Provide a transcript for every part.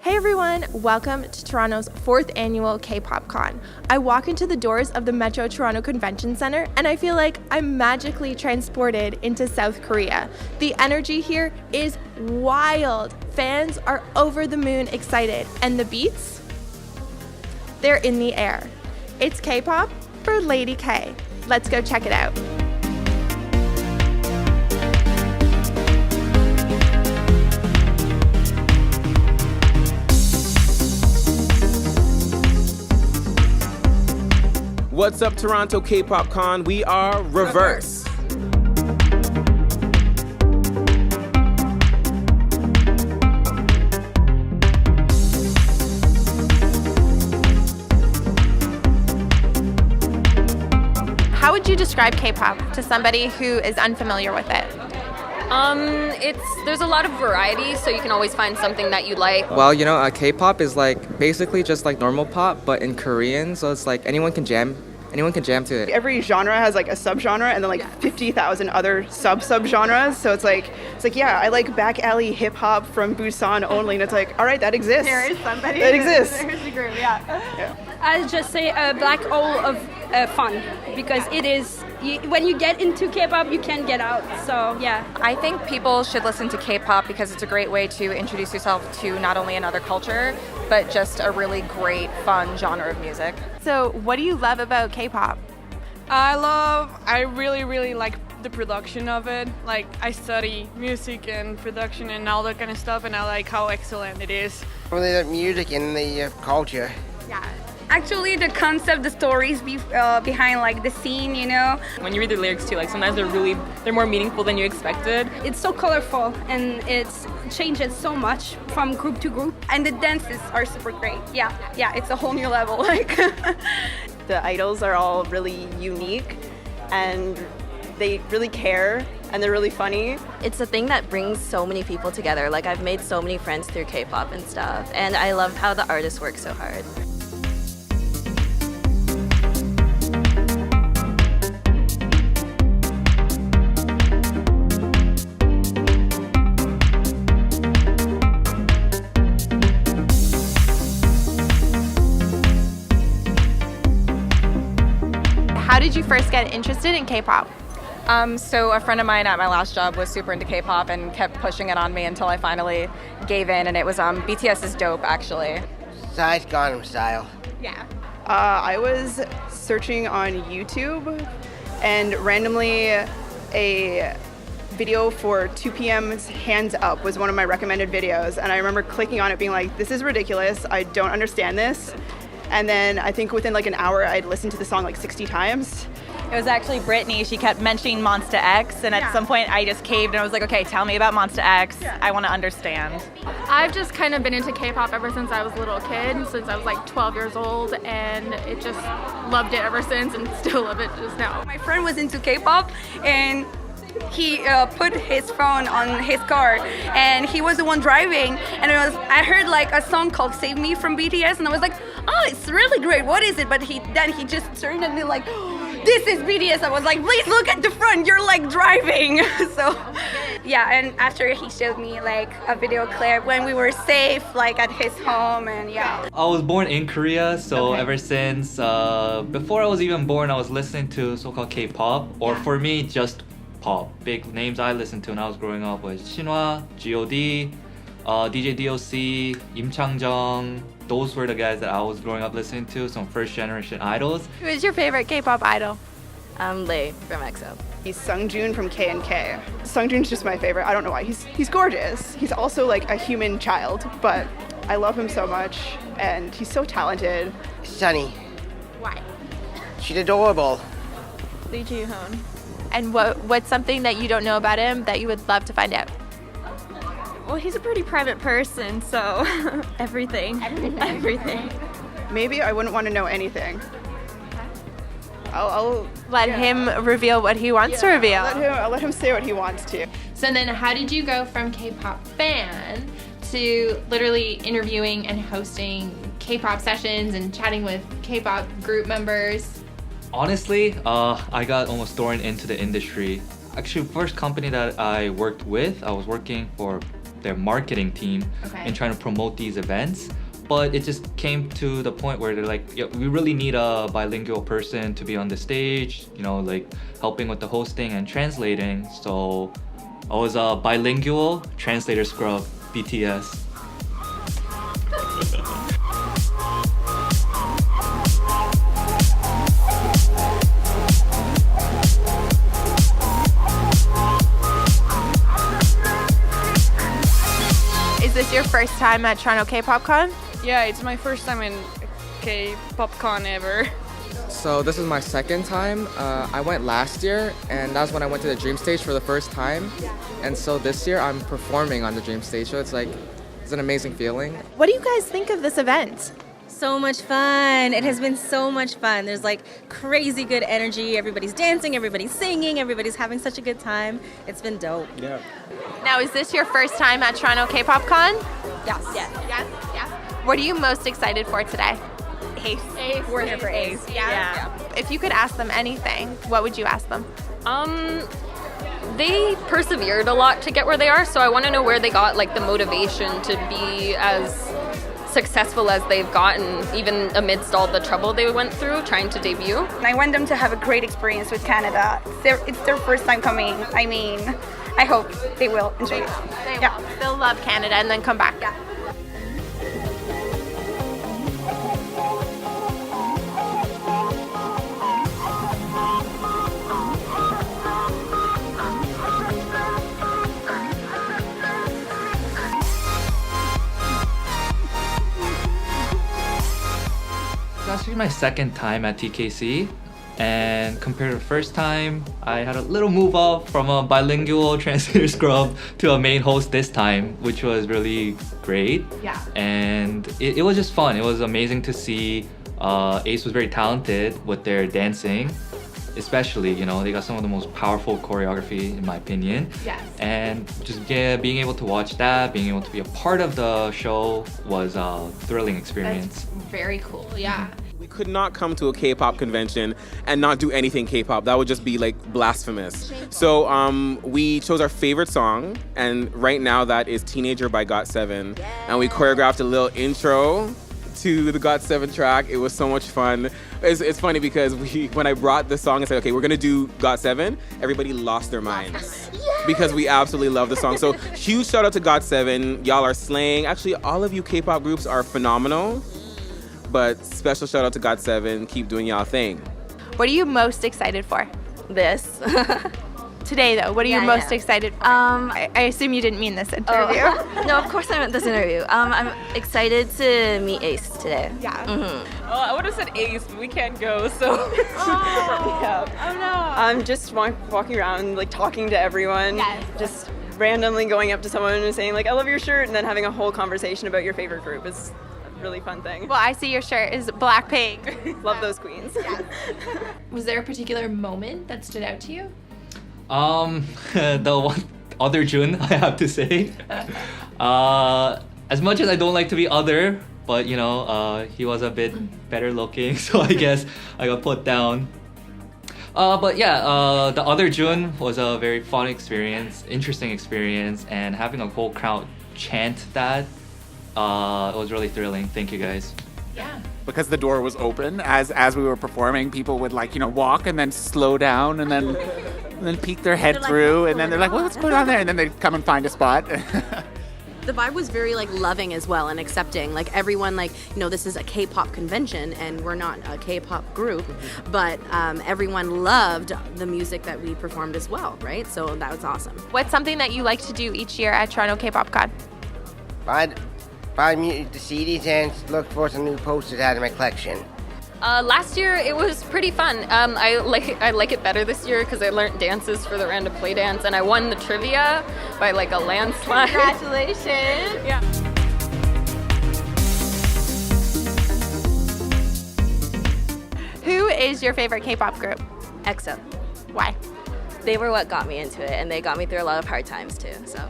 Hey everyone, welcome to Toronto's 4th annual Kpop Con. I walk into the doors of the Metro Toronto Convention Centre and I feel like I'm magically transported into South Korea. The energy here is wild. Fans are over the moon excited and the beats, they're in the air. It's K-pop for Lady K. Let's go check it out. What's up, Toronto Kpop Con? We are rIVerse. How would you describe K-pop to somebody who is unfamiliar with it? There's a lot of variety, so you can always find something that you like. Well, K-pop is basically just like normal pop, but in Korean, so it's like anyone can jam to it. Every genre has like a subgenre and then 50,000 other sub-genres. So it's like, yeah, I like back alley hip hop from Busan only, and it's like, all right, that exists. There is somebody that exists. There's a group, yeah. I just say a black hole of fun, because it is, when you get into K-pop, you can't get out. So yeah. I think people should listen to K-pop because it's a great way to introduce yourself to not only another culture, but just a really great, fun genre of music. So what do you love about K-pop? I really like the production of it. Like, I study music and production and all that kind of stuff, and I like how excellent it is. Really the music and the culture. Yeah. Actually, the concept, the stories behind like the scene, you know. When you read the lyrics too, like sometimes they're more meaningful than you expected. It's so colorful and it changes so much from group to group. And the dances are super great. Yeah, it's a whole new level. Like, The idols are all really unique and they really care and they're really funny. It's a thing that brings so many people together. Like, I've made so many friends through K-pop and stuff, and I love how the artists work so hard. How did you first get interested in K-pop? So a friend of mine at my last job was super into K-pop and kept pushing it on me until I finally gave in, and it was BTS is dope, actually. Size Gangnam Style. Yeah. I was searching on YouTube and randomly a video for 2 PM's Hands Up was one of my recommended videos, and I remember clicking on it being like, this is ridiculous, I don't understand this. And then I think within like an hour I'd listened to the song like 60 times. It was actually Brittany. She kept mentioning Monsta X, and at some point I just caved and I was like, okay, tell me about Monsta X. I want to understand. I've just kind of been into K-pop ever since I was a little kid, since I was like 12 years old, and it just loved it ever since and still love it just now. my friend was into K-pop and he put his phone on his car and he was the one driving, and I heard like a song called Save Me from BTS, and I was like, oh, it's really great, what is it? But then he just turned and be like, this is BTS. I was like, please look at the front, you're like driving. So yeah, and after he showed me like a video clip when we were safe like at his home, and yeah. I was born in Korea, so ever since before I was even born, I was listening to so-called K-pop, or for me just pop. Big names I listened to when I was growing up was Shinhwa, G.O.D, DJ DOC, Im Chang-jung. Those were the guys that I was growing up listening to, some first generation idols. Who is your favorite K-pop idol? Leah from EXO. He's Sungjoon from K&K. Sungjoon's just my favorite. I don't know why. He's gorgeous. He's also like a human child, but I love him so much and he's so talented. Sunny. Why? She's adorable. Lee Ji-hoon. And what's something that you don't know about him that you would love to find out? Well, he's a pretty private person, so everything. Maybe I wouldn't want to know anything. I'll let him reveal what he wants to reveal. I'll let him say what he wants to. So then how did you go from K-pop fan to literally interviewing and hosting K-pop sessions and chatting with K-pop group members? Honestly, I got almost thrown into the industry. Actually, first company that I worked with, I was working for their marketing team in trying to promote these events. But it just came to the point where they're like, yeah, we really need a bilingual person to be on the stage, you know, like helping with the hosting and translating. So I was a bilingual translator scrub, BTS. Is this your first time at Toronto Kpop Con? Yeah, it's my first time in Kpop Con ever. So this is my second time. I went last year, and that's when I went to the Dream Stage for the first time. And so this year I'm performing on the Dream Stage, so it's an amazing feeling. What do you guys think of this event? So much fun. It has been so much fun. There's like crazy good energy. Everybody's dancing, everybody's singing, everybody's having such a good time. It's been dope. Yeah. Now, is this your first time at Toronto Kpop Con? Yes. Yes. What are you most excited for today? Ace. We're here for Ace. Yeah. If you could ask them anything, what would you ask them? They persevered a lot to get where they are, so I want to know where they got like the motivation to be as successful as they've gotten, even amidst all the trouble they went through trying to debut. I want them to have a great experience with Canada. It's their first time coming. I mean, I hope they will enjoy it. They'll love Canada and then come back. Yeah. It's actually my second time at TKC, and compared to the first time, I had a little move up from a bilingual translator scrub to a main host this time, which was really great. Yeah. And it was just fun. It was amazing to see. Ace was very talented with their dancing, especially, you know, they got some of the most powerful choreography in my opinion. Yes. And just being able to watch that, being able to be a part of the show was a thrilling experience. That's very cool, yeah. We could not come to a K-pop convention and not do anything K-pop. That would just be like blasphemous. So we chose our favorite song, and right now that is Teenager by GOT7. And we choreographed a little intro to the GOT7 track. It was so much fun. It's funny because when I brought the song and said, okay, we're gonna do GOT7, everybody lost their minds because we absolutely love the song. So huge shout out to GOT7. Y'all are slaying. Actually, all of you K-pop groups are phenomenal, but special shout out to GOT7. Keep doing y'all thing. What are you most excited for? This. Today, though, what are you most excited for? I assume you didn't mean this interview. No, of course I meant this interview. I'm excited to meet Ace today. Yeah. Mm-hmm. I would have said Ace, but we can't go, so. Yeah. Oh no. I'm just walking around, like talking to everyone. Yes. Just randomly going up to someone and saying like, I love your shirt, and then having a whole conversation about your favorite group is a really fun thing. Well, I see your shirt is Blackpink. Love those queens. Yes. Was there a particular moment that stood out to you? The one other JUN, I have to say. As much as I don't like to be other, but you know, he was a bit better looking, so I guess I got put down. But yeah, the other JUN was a very fun experience, interesting experience, and having a whole crowd chant that, it was really thrilling. Thank you guys. Yeah. Because the door was open as we were performing, people would like, you know, walk and then slow down and then peek their head through, and then they're like, well, what's going on there? And then they'd come and find a spot. The vibe was very like loving as well and accepting. Like everyone, like, you know, this is a K-pop convention and we're not a K-pop group, but everyone loved the music that we performed as well, right? So that was awesome. What's something that you like to do each year at Toronto Kpop Con? Buy the CDs and look for some new posters out of my collection. Last year it was pretty fun. I like it better this year because I learned dances for the random play dance, and I won the trivia by like a landslide. Congratulations! Yeah. Who is your favorite K-pop group? EXO. Why? They were what got me into it, and they got me through a lot of hard times too. So.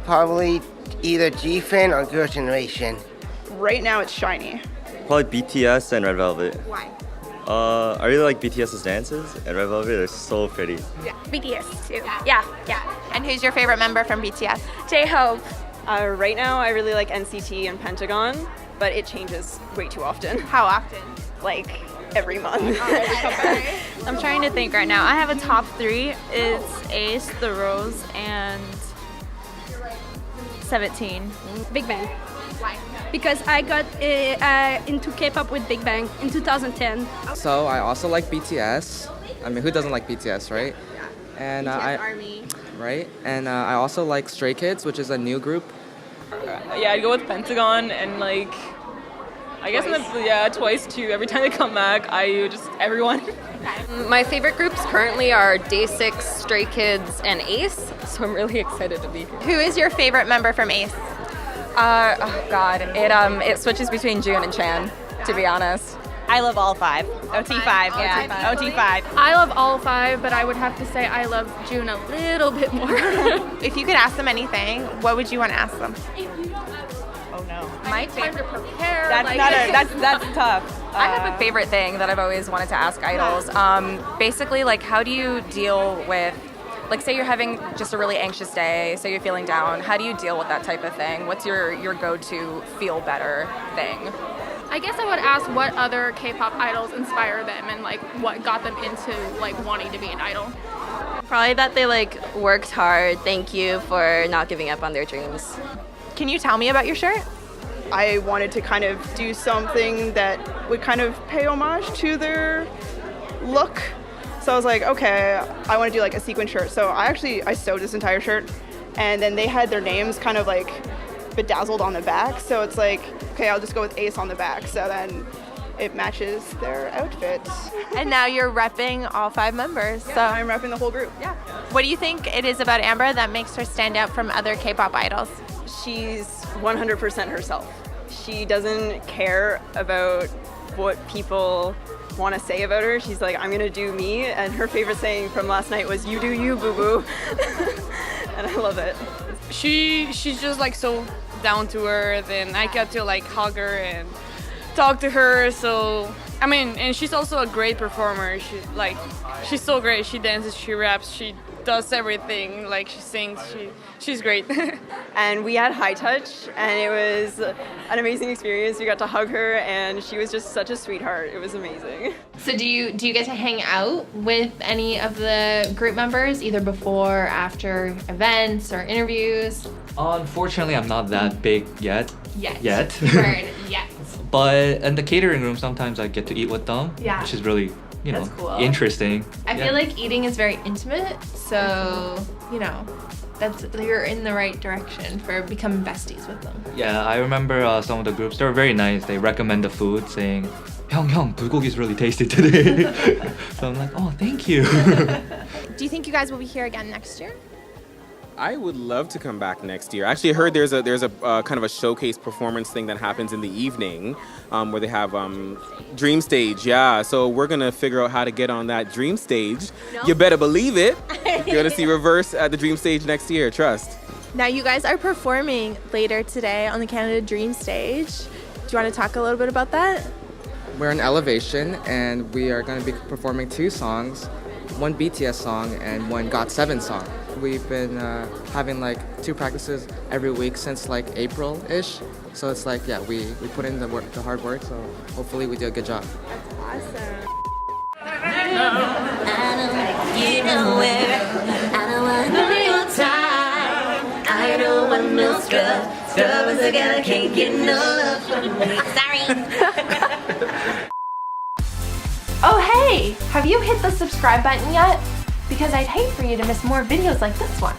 Probably either G-Fin or Girls' Generation. Right now it's Shiny. Probably BTS and Red Velvet. Why? I really like BTS's dances, and Red Velvet is so pretty. Yeah, BTS too. Yeah. And who's your favorite member from BTS? J-Hope. Right now, I really like NCT and Pentagon, but it changes way too often. How often? Like every month. I'm trying to think right now. I have a top 3. It's Ace, The Rose, and 17. Big Bang. Why? Because I got into K-pop with Big Bang in 2010. So I also like BTS. I mean, who doesn't like BTS, right? Yeah. And BTS Army. right? And I also like Stray Kids, which is a new group. Yeah, I'd go with Pentagon and like, I guess twice too. Every time they come back, everyone. My favorite groups currently are Day6, Stray Kids, and Ace, so I'm really excited to be here. Who is your favorite member from Ace? Oh God, it switches between June and Chan, to be honest. I love all 5. OT5, yeah. OT5. I love all 5, but I would have to say I love June a little bit more. If you could ask them anything, what would you want to ask them? Oh no. My time to prepare. That's tough. I have a favorite thing that I've always wanted to ask idols. Basically, like, how do you deal with, like, say you're having just a really anxious day, say you're feeling down, how do you deal with that type of thing? What's your go-to feel better thing? I guess I would ask what other K-pop idols inspire them and like what got them into like wanting to be an idol. Probably that they like worked hard. Thank you for not giving up on their dreams. Can you tell me about your shirt? I wanted to kind of do something that would kind of pay homage to their look. So I was like, okay, I want to do like a sequin shirt. So I sewed this entire shirt, and then they had their names kind of like bedazzled on the back. So it's like, okay, I'll just go with Ace on the back. So then it matches their outfit. And now you're repping all 5 members. Yeah, so I'm repping the whole group. Yeah. What do you think it is about Amber that makes her stand out from other K-pop idols? She's 100% herself. She doesn't care about what people want to say about her. She's like, I'm gonna do me, and her favorite saying from last night was, "You do you, boo-boo." And I love it. She's just like so down to earth, and I get to like hug her and talk to her. So I mean, and she's also a great performer. She's so great. She dances, she raps, she does everything. Like she sings, she's great. And we had high touch, and it was an amazing experience. We got to hug her, and she was just such a sweetheart. It was amazing. So do you get to hang out with any of the group members either before, after events or interviews? Unfortunately, I'm not that big yet. Yet. Word, yet. But in the catering room, sometimes I get to eat with them, Yeah. which is really, That's cool. interesting. I feel like eating is very intimate, so you're in the right direction for becoming besties with them. Yeah, I remember some of the groups, they were very nice. They recommend the food saying, 형, 불고기's really tasty today. So I'm like, oh, thank you. Do you think you guys will be here again next year? I would love to come back next year. Actually, I heard there's a kind of a showcase performance thing that happens in the evening where they have Dream Stage. Yeah, so we're gonna figure out how to get on that Dream Stage. No? You better believe it. You're gonna see rIVerse at the Dream Stage next year. Trust. Now you guys are performing later today on the Canada Dream Stage. Do you want to talk a little bit about that? We're in Elevation, and we are going to be performing 2 songs, 1 BTS song and 1 GOT7 song. We've been having like 2 practices every week since like April-ish. So it's like, yeah, we put in the hard work, so hopefully we do a good job. Awesome. You know where I don't want to know your time. I don't want no scrub. Scrub is a girl, can't get no love from me. Sorry. Oh hey, have you hit the subscribe button yet? Because I'd hate for you to miss more videos like this one.